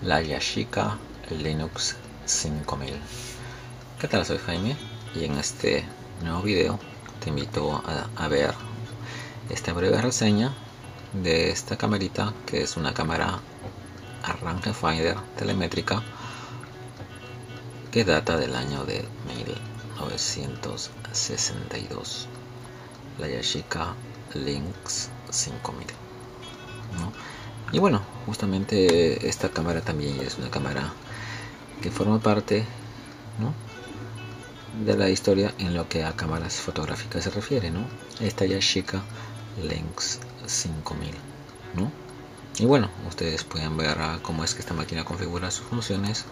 la Yashica Linux 5000. ¿Qué tal? Soy Jaime y en este nuevo video te invito a ver esta breve reseña de esta camarita, que es una cámara rangefinder telemétrica que data del año de 1962, la Yashica Lynx 5000, ¿no? Y bueno, justamente esta cámara también es una cámara que forma parte, ¿no?, de la historia en lo que a cámaras fotográficas se refiere, ¿no? Esta Yashica Lynx 5000, ¿no? Y bueno, ustedes pueden ver cómo es que esta máquina configura sus funciones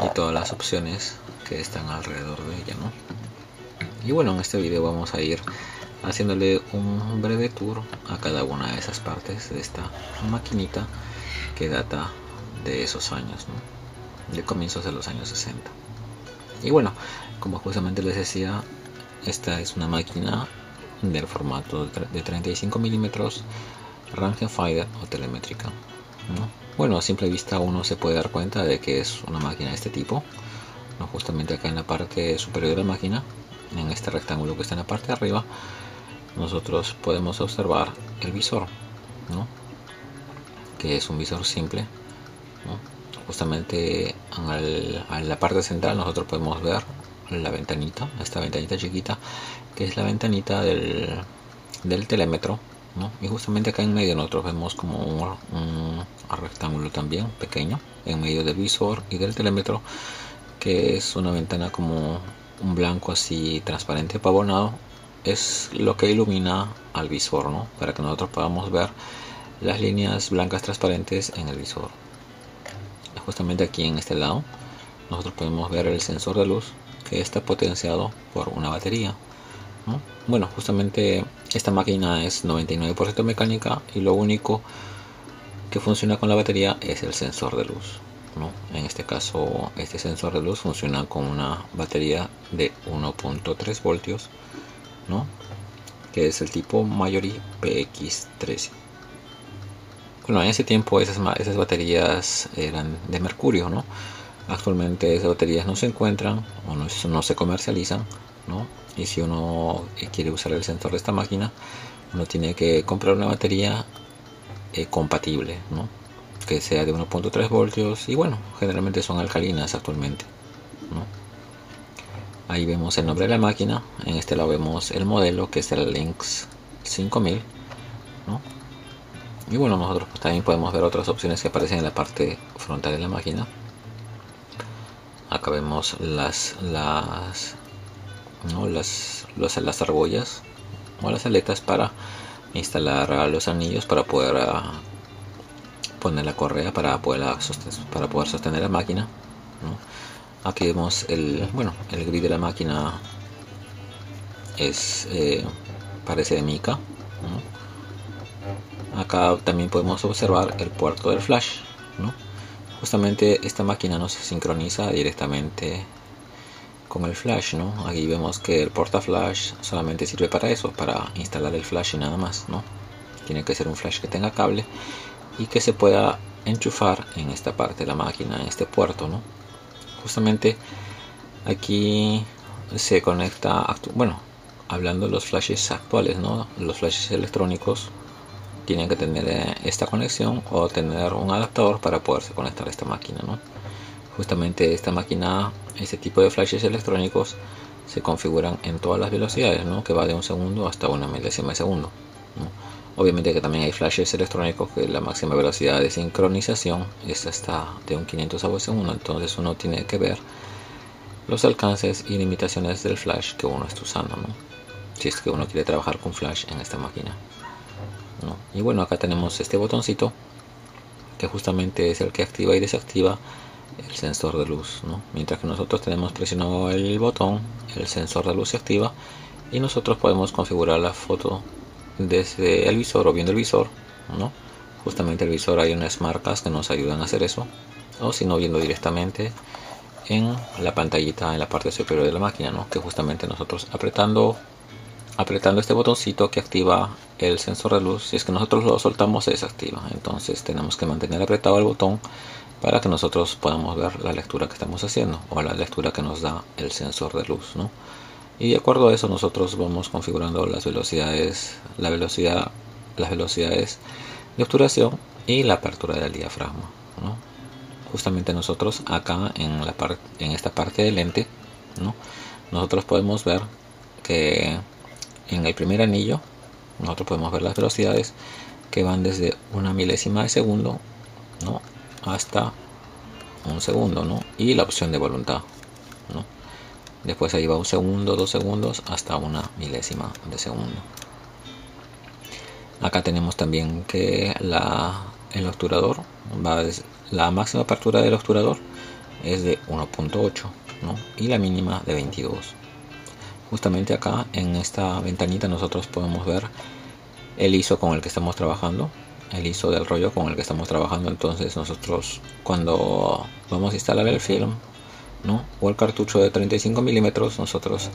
y todas las opciones que están alrededor de ella, ¿no? Y bueno, en este video vamos a ir haciéndole un breve tour a cada una de esas partes de esta maquinita que data de esos años, ¿no?, de comienzos de los años 60. Y bueno, como justamente les decía, esta es una máquina del formato de 35 milímetros rangefinder o telemétrica, ¿no? Bueno, a simple vista uno se puede dar cuenta de que es una máquina de este tipo, ¿no? Justamente acá en la parte superior de la máquina, en este rectángulo que está en la parte de arriba, nosotros podemos observar el visor, ¿no?, que es un visor simple, ¿no? Justamente en la parte central nosotros podemos ver la ventanita, esta ventanita chiquita, que es la ventanita del telémetro, ¿no? Y justamente acá en medio nosotros vemos como un rectángulo también pequeño en medio del visor y del telémetro, que es una ventana como un blanco así transparente pavonado. Es lo que ilumina al visor, ¿no?, para que nosotros podamos ver las líneas blancas transparentes en el visor. Justamente aquí en este lado nosotros podemos ver el sensor de luz, que está potenciado por una batería, ¿no? Bueno, justamente esta máquina es 99% mecánica y lo único que funciona con la batería es el sensor de luz, ¿no? En este caso, este sensor de luz funciona con una batería de 1.3 voltios, ¿no?, que es el tipo Majori PX13. Bueno, en ese tiempo esas baterías eran de mercurio, ¿no? Actualmente esas baterías no se encuentran o no se comercializan, ¿no? Y si uno quiere usar el sensor de esta máquina, uno tiene que comprar una batería compatible, ¿no?, que sea de 1.3 voltios y bueno, generalmente son alcalinas actualmente, ¿no? Ahí vemos el nombre de la máquina, en este lado vemos el modelo, que es el Lynx 5000, ¿no? Y bueno, nosotros pues también podemos ver otras opciones que aparecen en la parte frontal de la máquina. Acá vemos las argollas o las aletas para instalar los anillos para poder poner la correa para poder sostener la máquina, ¿no? Aquí vemos el grid de la máquina parece de mica, ¿no? Acá también podemos observar el puerto del flash, ¿no? Justamente esta máquina no se sincroniza directamente con el flash, ¿no? Aquí vemos que el porta flash solamente sirve para eso, para instalar el flash y nada más, ¿no? Tiene que ser un flash que tenga cable y que se pueda enchufar en esta parte de la máquina, en este puerto, ¿no? Justamente aquí se conecta, bueno, hablando de los flashes actuales, ¿no?, los flashes electrónicos tienen que tener esta conexión o tener un adaptador para poderse conectar a esta máquina, ¿no? Justamente esta máquina, este tipo de flashes electrónicos se configuran en todas las velocidades, ¿no?, que va de 1 segundo hasta 1 milésima de segundo, ¿no? Obviamente que también hay flashes electrónicos que la máxima velocidad de sincronización es hasta de un 500avo de segundo, entonces uno tiene que ver los alcances y limitaciones del flash que uno está usando, ¿no?, si es que uno quiere trabajar con flash en esta máquina, ¿no? Y bueno, acá tenemos este botoncito que justamente es el que activa y desactiva el sensor de luz, ¿no? Mientras que nosotros tenemos presionado el botón, el sensor de luz se activa y nosotros podemos configurar la foto desde el visor o viendo el visor, ¿no? Justamente el visor hay unas marcas que nos ayudan a hacer eso, o si no, viendo directamente en la pantallita en la parte superior de la máquina, ¿no?, que justamente nosotros apretando este botoncito que activa el sensor de luz, si es que nosotros lo soltamos se desactiva, entonces tenemos que mantener apretado el botón para que nosotros podamos ver la lectura que estamos haciendo o la lectura que nos da el sensor de luz, ¿no? Y de acuerdo a eso nosotros vamos configurando las velocidades de obturación y la apertura del diafragma, ¿no? Justamente nosotros acá en esta parte del lente, ¿no? Nosotros podemos ver que en el primer anillo nosotros podemos ver las velocidades que van desde una milésima de segundo, ¿no? Hasta un segundo, ¿no? Y la opción de voluntad, ¿no? Después ahí va 1 segundo, 2 segundos, hasta una milésima de segundo. Acá tenemos también que el obturador la máxima apertura del obturador es de 1.8, ¿no? Y la mínima de 22. Justamente acá en esta ventanita nosotros podemos ver el ISO con el que estamos trabajando, el ISO del rollo con el que estamos trabajando. Entonces nosotros cuando vamos a instalar el film, ¿no? O el cartucho de 35 milímetros, nosotros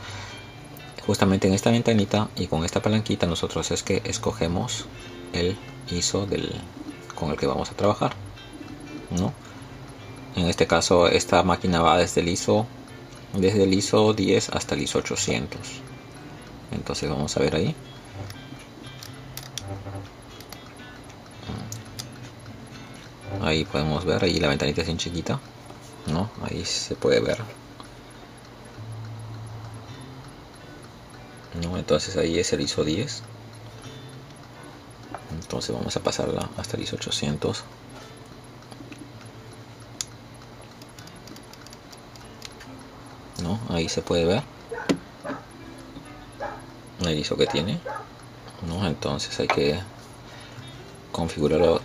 justamente en esta ventanita y con esta palanquita nosotros es que escogemos el ISO con el que vamos a trabajar, ¿no? En este caso esta máquina va desde el ISO 10 hasta el ISO 800. Entonces vamos a ver ahí. Ahí podemos ver, ahí la ventanita es bien chiquita, ¿no? Ahí se puede ver, ¿no? Entonces ahí es el ISO 10. Entonces vamos a pasarla hasta el ISO 800. ¿No? Ahí se puede ver el ISO que tiene, ¿no? Entonces hay que configurarlo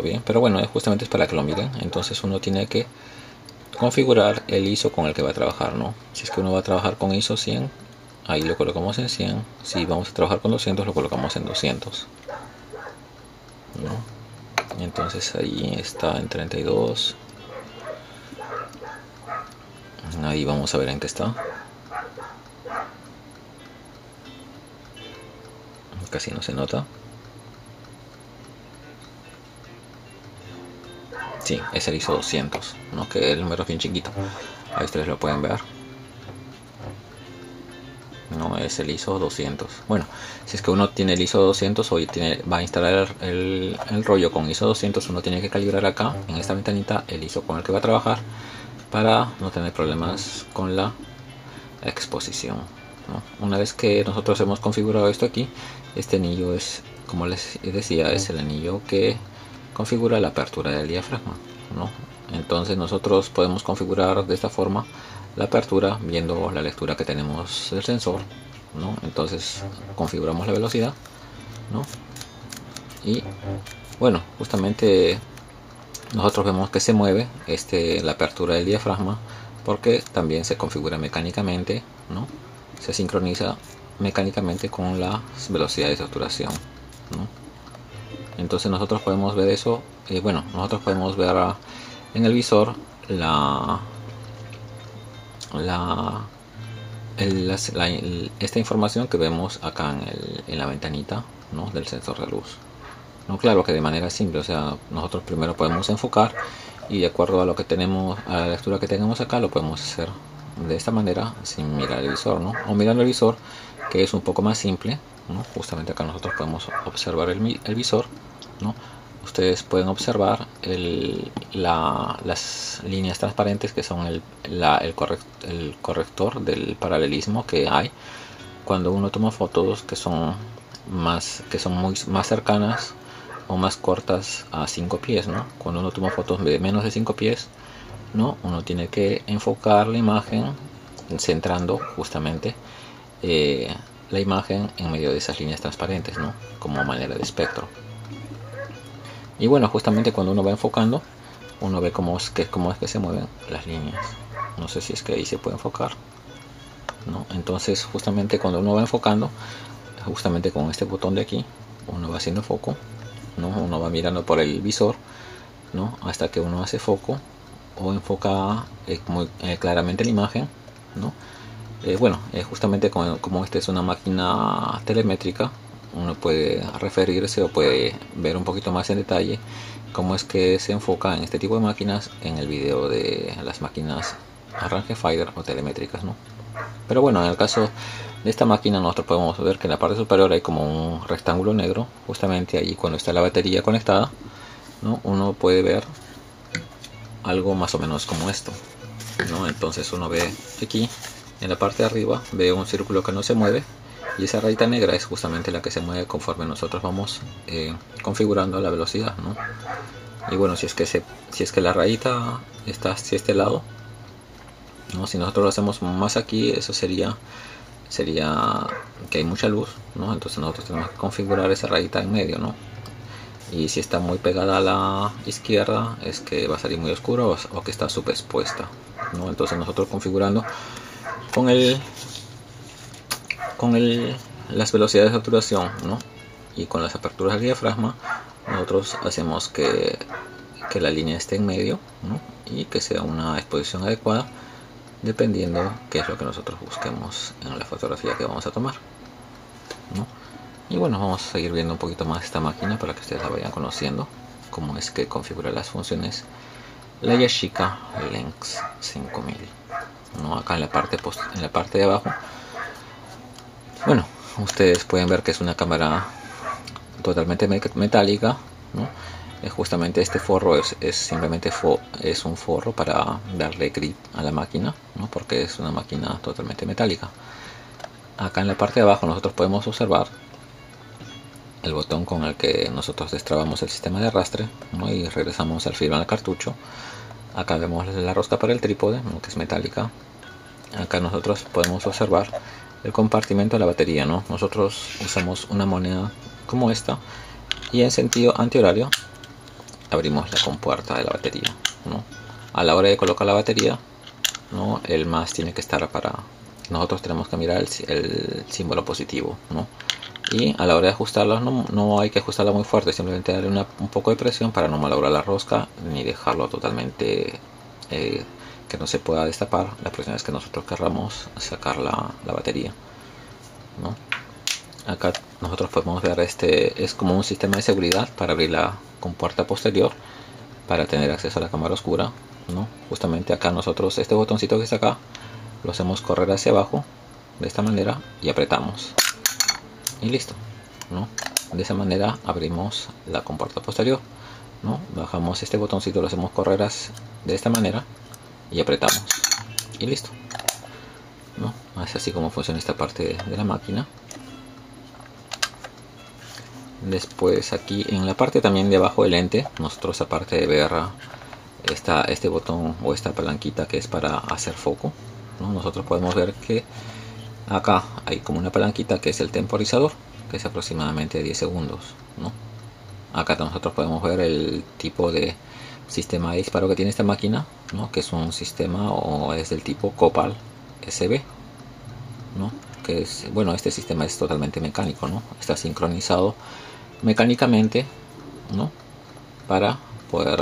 bien, pero bueno, justamente es para que lo miren. Entonces uno tiene que configurar el ISO con el que va a trabajar, ¿no? Si es que uno va a trabajar con ISO 100, ahí lo colocamos en 100. Si vamos a trabajar con 200, lo colocamos en 200, ¿no? Entonces ahí está en 32. Ahí vamos a ver en qué está. Casi no se nota. Sí, es el ISO 200, ¿no? Que el número es bien chiquito. Ahí ustedes lo pueden ver. No es el ISO 200. Bueno, si es que uno tiene el ISO 200 o va a instalar el rollo con ISO 200, uno tiene que calibrar acá en esta ventanita el ISO con el que va a trabajar para no tener problemas con la exposición, ¿no? Una vez que nosotros hemos configurado esto aquí, este anillo es, como les decía, es el anillo que configura la apertura del diafragma, ¿no? Entonces nosotros podemos configurar de esta forma la apertura viendo la lectura que tenemos del sensor, ¿no? Entonces configuramos la velocidad, ¿no? Y bueno, justamente nosotros vemos que se mueve la apertura del diafragma porque también se configura mecánicamente, ¿no? Se sincroniza mecánicamente con las velocidades de obturación, ¿no? Entonces nosotros podemos ver eso. Bueno, nosotros podemos ver en el visor esta información que vemos acá en la ventanita, ¿no? Del sensor de luz. No, claro que de manera simple, o sea, nosotros primero podemos enfocar y de acuerdo a lo que tenemos, a la lectura que tengamos acá, lo podemos hacer de esta manera sin mirar el visor, ¿no? O mirando el visor, que es un poco más simple, ¿no? Justamente acá nosotros podemos observar el visor, ¿no? Ustedes pueden observar las líneas transparentes que son el corrector del paralelismo que hay cuando uno toma fotos que son más cercanas o más cortas a 5 pies, ¿no? Cuando uno toma fotos de menos de 5 pies, ¿no? Uno tiene que enfocar la imagen centrando justamente la imagen en medio de esas líneas transparentes, ¿no? Como manera de espectro. Y bueno, justamente cuando uno va enfocando, uno ve cómo es que se mueven las líneas. No sé si es que ahí se puede enfocar, ¿no? Entonces justamente cuando uno va enfocando, justamente con este botón de aquí, uno va haciendo foco, ¿no? Uno va mirando por el visor, ¿no? Hasta que uno hace foco o enfoca muy claramente la imagen, ¿no? Bueno, justamente como esta es una máquina telemétrica, uno puede referirse o puede ver un poquito más en detalle cómo es que se enfoca en este tipo de máquinas en el video de las máquinas rangefinder o telemétricas, ¿no? Pero bueno, en el caso de esta máquina nosotros podemos ver que en la parte superior hay como un rectángulo negro, justamente allí cuando está la batería conectada, ¿no? Uno puede ver algo más o menos como esto, ¿no? Entonces uno ve aquí en la parte de arriba, ve un círculo que no se mueve, y esa rayita negra es justamente la que se mueve conforme nosotros vamos configurando la velocidad, ¿no? Y bueno, si es que la rayita está hacia este lado, ¿no? Si nosotros lo hacemos más aquí, eso sería que hay mucha luz, ¿no? Entonces nosotros tenemos que configurar esa rayita en medio, ¿no? Y si está muy pegada a la izquierda, es que va a salir muy oscuro o que está subexpuesta, ¿no? Entonces nosotros configurando las velocidades de obturación, ¿no? Y con las aperturas del diafragma, nosotros hacemos que la línea esté en medio, ¿no? Y que sea una exposición adecuada dependiendo qué es lo que nosotros busquemos en la fotografía que vamos a tomar, ¿no? Y bueno, vamos a seguir viendo un poquito más esta máquina para que ustedes la vayan conociendo, cómo es que configura las funciones la Yashica Lynx 5000, ¿no? Acá en la parte de abajo, bueno, ustedes pueden ver que es una cámara totalmente metálica, ¿no? Justamente este forro es simplemente es un forro para darle grip a la máquina, ¿no? Porque es una máquina totalmente metálica. Acá en la parte de abajo nosotros podemos observar el botón con el que nosotros destrabamos el sistema de arrastre, ¿no? Y regresamos al film al cartucho. Acá vemos la rosca para el trípode, ¿no? Que es metálica. Acá nosotros podemos observar el compartimento de la batería, ¿no? Nosotros usamos una moneda como esta y en sentido antihorario abrimos la compuerta de la batería, ¿no? A la hora de colocar la batería, ¿no? El más tiene que estar para... Nosotros tenemos que mirar el símbolo positivo, ¿no? Y a la hora de ajustarla no hay que ajustarla muy fuerte, simplemente darle un poco de presión para no malograr la rosca ni dejarlo totalmente que no se pueda destapar la próxima vez que nosotros querramos sacar la batería, ¿no? Acá nosotros podemos ver es como un sistema de seguridad para abrir la compuerta posterior para tener acceso a la cámara oscura, ¿no? Justamente acá nosotros este botoncito que está acá lo hacemos correr hacia abajo de esta manera y apretamos y listo, ¿no? De esa manera abrimos la compuerta posterior, ¿no? Bajamos este botoncito, lo hacemos correr de esta manera y apretamos y listo, ¿no? Es así como funciona esta parte de la máquina. Después aquí en la parte también de abajo del lente, nosotros aparte de ver este botón o esta palanquita que es para hacer foco, ¿no? Nosotros podemos ver que acá hay como una palanquita que es el temporizador, que es aproximadamente 10 segundos, ¿no? Acá nosotros podemos ver el tipo de sistema de disparo que tiene esta máquina, ¿no? Que es un sistema o es del tipo Copal SB, ¿no? Que es, bueno, este sistema es totalmente mecánico, ¿no? Está sincronizado mecánicamente, ¿no? Para poder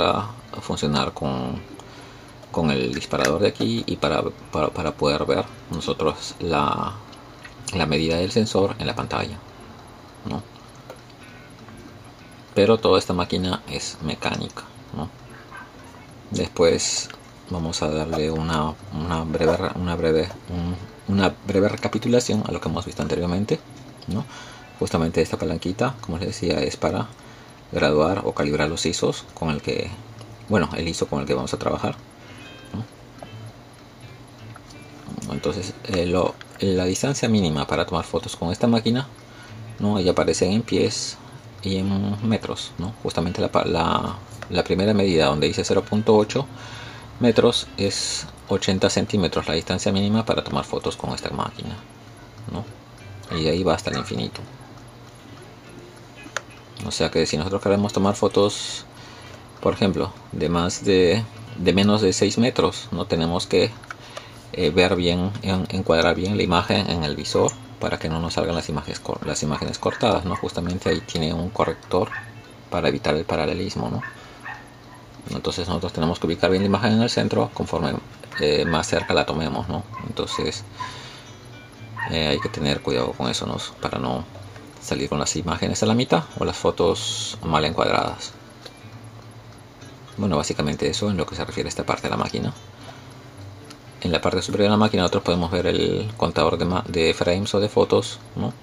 funcionar con el disparador de aquí y para poder ver nosotros la medida del sensor en la pantalla, ¿no? Pero toda esta máquina es mecánica, ¿no? Después vamos a darle una breve recapitulación a lo que hemos visto anteriormente, ¿no? Justamente esta palanquita, como les decía, es para graduar o calibrar los ISOs con el que, bueno, el ISO con el que vamos a trabajar, ¿no? Entonces la distancia mínima para tomar fotos con esta máquina, ¿no? Ahí aparecen en pies y en metros, ¿no? Justamente la primera medida donde dice 0.8 metros es 80 centímetros la distancia mínima para tomar fotos con esta máquina, ¿no? Y de ahí va hasta el infinito. O sea que si nosotros queremos tomar fotos, por ejemplo, de menos de 6 metros, no tenemos que ver bien, encuadrar bien la imagen en el visor para que no nos salgan las imágenes cortadas, ¿no? Justamente ahí tiene un corrector para evitar el paralelismo, ¿no? Entonces nosotros tenemos que ubicar bien la imagen en el centro conforme más cerca la tomemos, ¿no? Entonces hay que tener cuidado con eso, ¿no? Para no salir con las imágenes a la mitad o las fotos mal encuadradas. Bueno, básicamente eso en lo que se refiere a esta parte de la máquina. En la parte superior de la máquina nosotros podemos ver el contador de frames o de fotos, ¿no?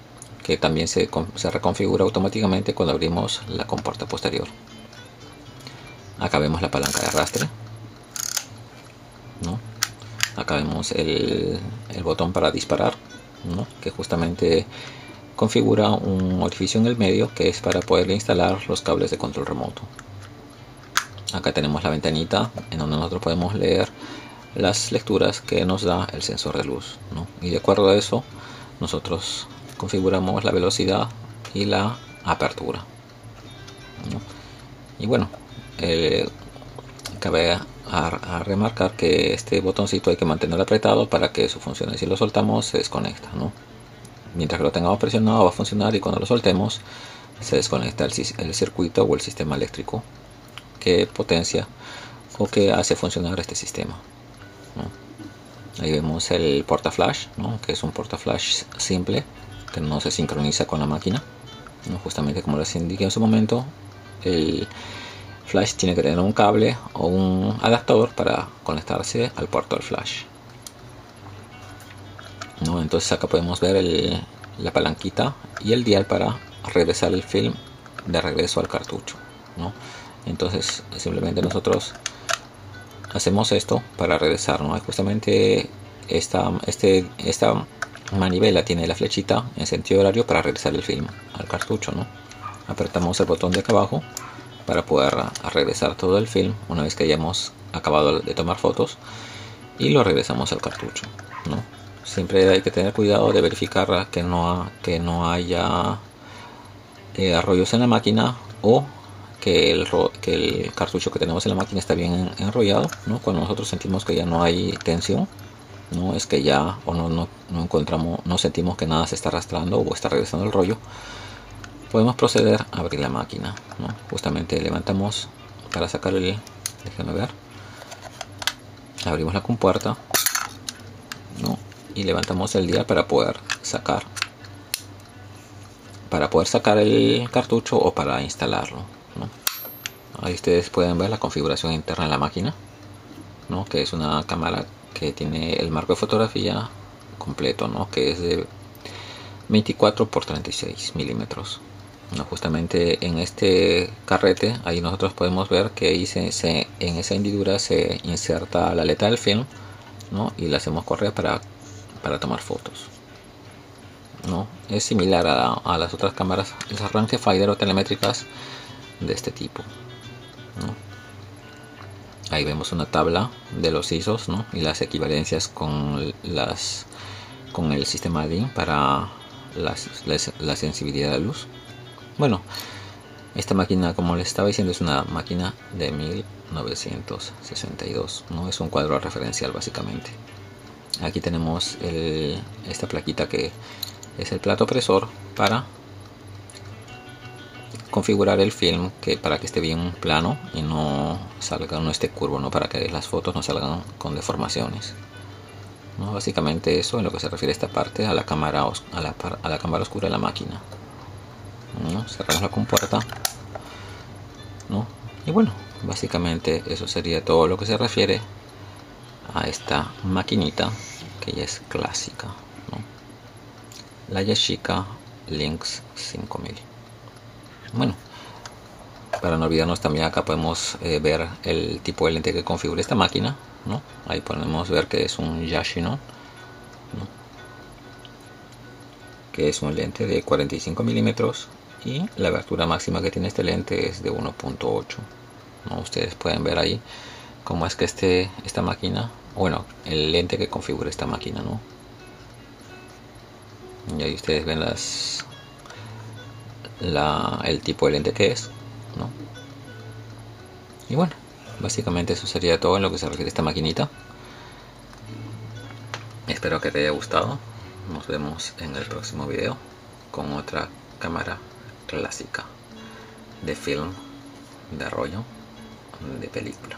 Que también se reconfigura automáticamente cuando abrimos la compuerta posterior. Acá vemos la palanca de arrastre, ¿no? Acá vemos el botón para disparar, ¿no? Que justamente configura un orificio en el medio que es para poder instalar los cables de control remoto. Acá tenemos la ventanita en donde nosotros podemos leer las lecturas que nos da el sensor de luz, ¿no? Y de acuerdo a eso nosotros configuramos la velocidad y la apertura, ¿no? Y bueno, cabe a remarcar que este botoncito hay que mantenerlo apretado para que eso funcione. Si lo soltamos se desconecta, ¿no? Mientras que lo tengamos presionado va a funcionar, y cuando lo soltemos se desconecta el circuito o el sistema eléctrico que potencia o que hace funcionar este sistema, ¿no? Ahí vemos el portaflash, ¿no? Que es un portaflash simple que no se sincroniza con la máquina, ¿no? Justamente como les indiqué en su momento, el flash tiene que tener un cable o un adaptador para conectarse al puerto del flash, ¿no? Entonces acá podemos ver la palanquita y el dial para regresar el film de regreso al cartucho, ¿no? Entonces simplemente nosotros hacemos esto para regresar, ¿no? Justamente esta manivela tiene la flechita en sentido horario para regresar el film al cartucho, ¿no? Apretamos el botón de acá abajo para poder regresar todo el film una vez que hayamos acabado de tomar fotos, y lo regresamos al cartucho, ¿no? Siempre hay que tener cuidado de verificar que no haya rollos en la máquina, o que el cartucho que tenemos en la máquina está bien enrollado, ¿no? Cuando nosotros sentimos que ya no hay tensión, no es que ya o no sentimos que nada se está arrastrando o está regresando el rollo, podemos proceder a abrir la máquina, ¿no? Justamente levantamos para sacar déjenme ver, abrimos la compuerta, ¿no? Y levantamos el dial para poder sacar el cartucho o para instalarlo, ¿no? Ahí ustedes pueden ver la configuración interna de la máquina, ¿no? Que es una cámara que tiene el marco de fotografía completo, ¿no? Que es de 24 por 36 milímetros, ¿no? Justamente en este carrete ahí nosotros podemos ver que ahí en esa hendidura se inserta la aleta del film, ¿no? Y la hacemos correr para tomar fotos, ¿no? Es similar a las otras cámaras rangefinder o telemétricas de este tipo, ¿no? Ahí vemos una tabla de los ISOs, ¿no? Y las equivalencias con el sistema DIN para la sensibilidad de luz. Bueno, esta máquina, como les estaba diciendo, es una máquina de 1962, ¿no? Es un cuadro referencial básicamente. Aquí tenemos esta plaquita que es el plato opresor para configurar el film para que esté bien plano y no esté curvo, ¿no? Para que las fotos no salgan con deformaciones, ¿no? Básicamente eso en lo que se refiere a esta parte, a la cámara oscura de la máquina, ¿no? Cerramos la compuerta, ¿no? Y bueno, básicamente eso sería todo lo que se refiere a esta maquinita que ya es clásica, ¿no? La Yashica Lynx 5000. Bueno, para no olvidarnos, también acá podemos ver el tipo de lente que configura esta máquina, ¿no? Ahí podemos ver que es un Yashino, ¿no? Que es un lente de 45 milímetros, y la abertura máxima que tiene este lente es de 1.8, ¿no? Ustedes pueden ver ahí cómo es que esta máquina, bueno, el lente que configura esta máquina, ¿no? Y ahí ustedes ven el tipo de lente que es, ¿no? Y bueno, básicamente eso sería todo en lo que se refiere a esta maquinita. Espero que te haya gustado. Nos vemos en el próximo video con otra cámara clásica de film, de rollo, de película.